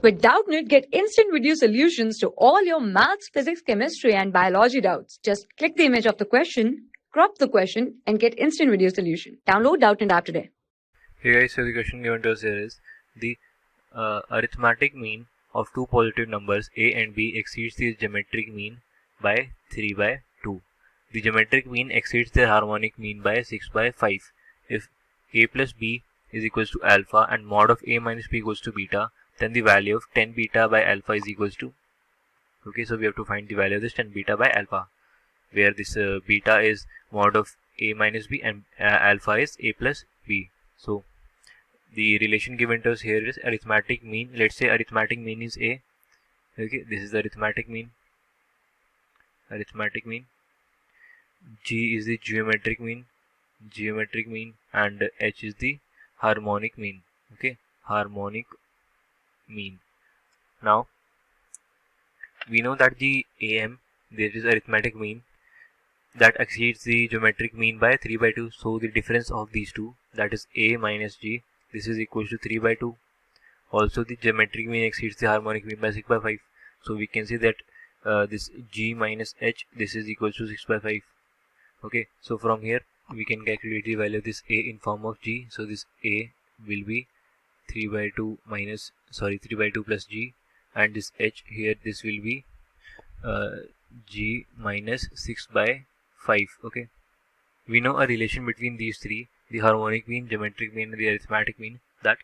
With Doubtnut, get instant video solutions to all your maths, physics, chemistry, and biology doubts. Just click the image of the question, crop the question, and get instant video solution. Download Doubtnut app today. Hey guys, so the question given to us here is the arithmetic mean of two positive numbers a and b exceeds the geometric mean by 3 by 2. The geometric mean exceeds their harmonic mean by 6 by 5. If a plus b is equals to alpha and mod of a minus b equals to beta, then the value of 10 beta by alpha is equals to, okay, so we have to find the value of this 10 beta by alpha, where this beta is mod of a minus b and alpha is a plus b. So the relation given to us here is arithmetic mean. Let's say arithmetic mean is a. Okay, this is the arithmetic mean. Arithmetic mean. G is the geometric mean. Geometric mean, and h is the harmonic mean. Okay, harmonic mean. Now we know that the am, there is arithmetic mean, that exceeds the geometric mean by 3 by 2. So the difference of these two, that is a minus g, this is equal to 3 by 2. Also the geometric mean exceeds the harmonic mean by 6 by 5. So we can say that this g minus h, this is equal to 6 by 5. Okay, so from here we can calculate the value of this a in form of g. So this a will be 3 by 2 plus g, and this h here, this will be g minus 6 by 5. Okay, we know a relation between these three, the harmonic mean, geometric mean, and the arithmetic mean, that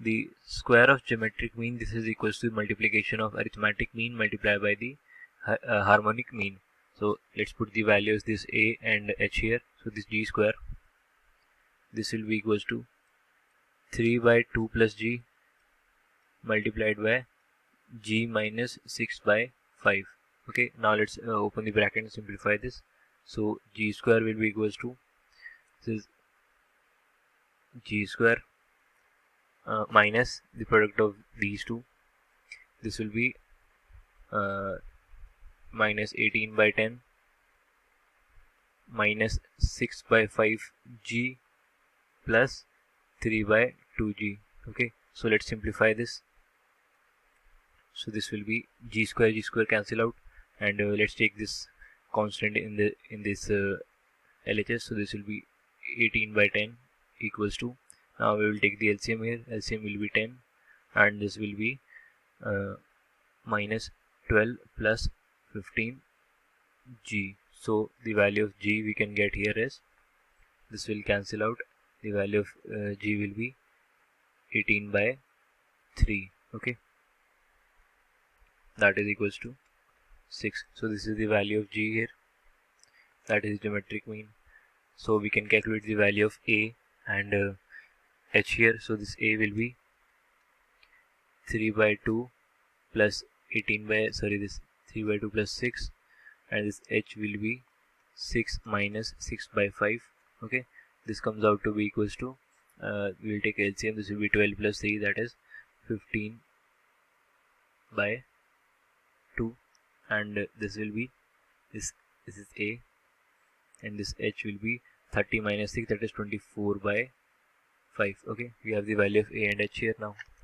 the square of geometric mean, this is equals to multiplication of arithmetic mean multiplied by the harmonic mean. So let's put the values this a and h here. So this g square, this will be equals to 3 by 2 plus g multiplied by g minus 6 by 5. Okay, now let's open the bracket and simplify this. So g square will be equals to, this is g square minus the product of these two. This will be minus 18 by 10 minus 6 by 5 g plus 3 by 2g. Okay, so let's simplify this. So this will be g square cancel out, and let's take this constant in this LHS. So this will be 18 by 10 equals to, now we will take the LCM here. LCM will be 10, and this will be minus 12 plus 15 g. So the value of g we can get here is, this will cancel out, the value of g will be 18 by 3. Okay, that is equals to 6. So this is the value of g here, that is geometric mean. So we can calculate the value of a and h here. So this a will be 3 by 2 plus 18 by, this 3 by 2 plus 6, and this h will be 6 minus 6 by 5. Okay, this comes out to be equals to, we will take LCM, this will be 12 plus 3, that is 15 by 2, and this will be, this is a, and this h will be 30 minus 6, that is 24 by 5. Okay, we have the value of a and h here.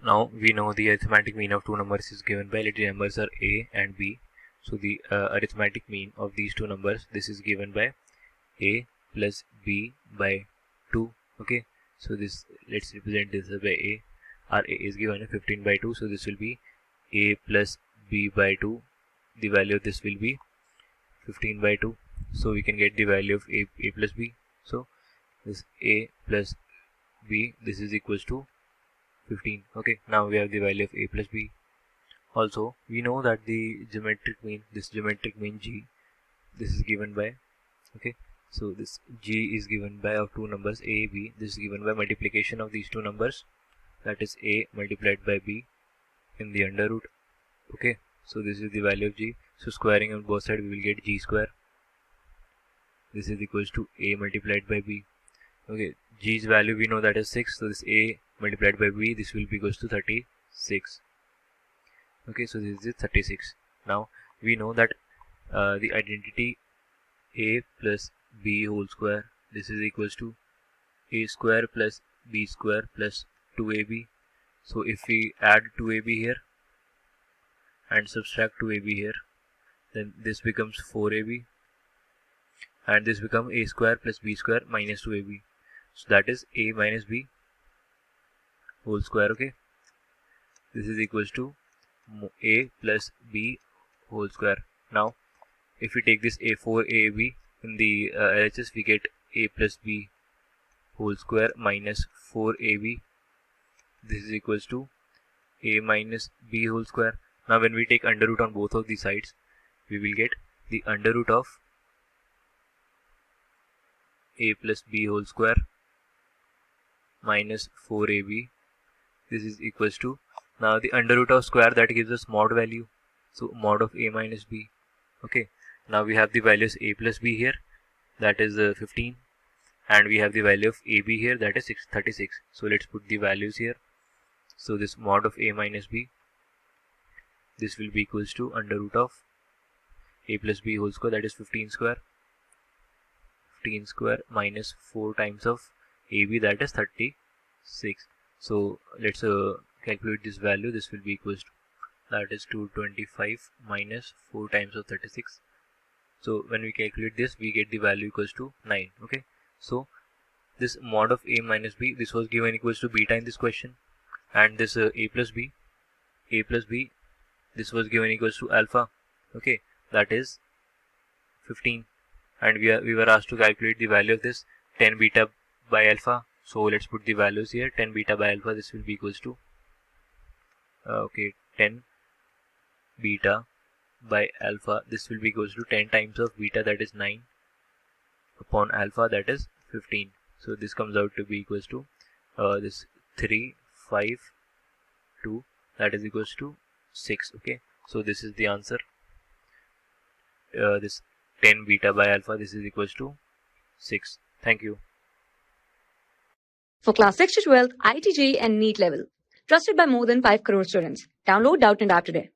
Now we know the arithmetic mean of two numbers is given by, let the numbers are a and b. So the arithmetic mean of these two numbers, this is given by a plus b by 2. Okay, so this, let's represent this by a. Our a is given 15 by 2, so this will be a plus b by 2. The value of this will be 15 by 2. So we can get the value of a plus b. So this a plus b, this is equals to 15. Okay, now we have the value of a plus b. Also we know that the geometric mean, this geometric mean g, this is given by, okay, so this g is given by of two numbers a, b. This is given by multiplication of these two numbers, that is a multiplied by b in the under root. Okay, so this is the value of g. So squaring on both sides, we will get g square. This is equals to a multiplied by b. Okay, g's value we know that is 6. So this a multiplied by b, this will be equals to 36. Okay, so this is 36. Now we know that the identity a plus b whole square, this is equals to a square plus b square plus 2ab. So if we add 2ab here, and subtract 2ab here, then this becomes 4ab, and this becomes a square plus b square minus 2ab. So that is a minus b whole square. Okay, this is equals to a plus b whole square. Now if we take this a4ab in the LHS, we get a plus b whole square minus 4ab. This is equals to a minus b whole square. Now when we take under root on both of these sides, we will get the under root of a plus b whole square minus 4ab. This is equals to, now the under root of square, that gives us mod value, so mod of a minus b. Okay, now we have the values a plus b here, that is 15, and we have the value of ab here, that is 36. So let's put the values here. So this mod of a minus b, this will be equals to under root of a plus b whole square, that is 15 square minus 4 times of ab, that is 36. So let's calculate this value. This will be equals to, that is 225 minus 4 times of 36. So when we calculate this, we get the value equals to 9. Okay, so this mod of a minus b, this was given equals to beta in this question, and this a plus b, this was given equals to alpha. Okay, that is 15, and we were asked to calculate the value of this 10 beta by alpha. So let's put the values here. 10 beta by alpha, this will be equals to 10 beta by alpha, this will be equals to 10 times of beta, that is 9, upon alpha, that is 15. So this comes out to be equals to this 3, 5, 2, that is equals to 6. Okay, so this is the answer. This 10 beta by alpha, this is equals to 6. Thank you. For class 6 to 12, IIT JEE and NEET level. Trusted by more than 5 crore students. Download Doubtnut App today.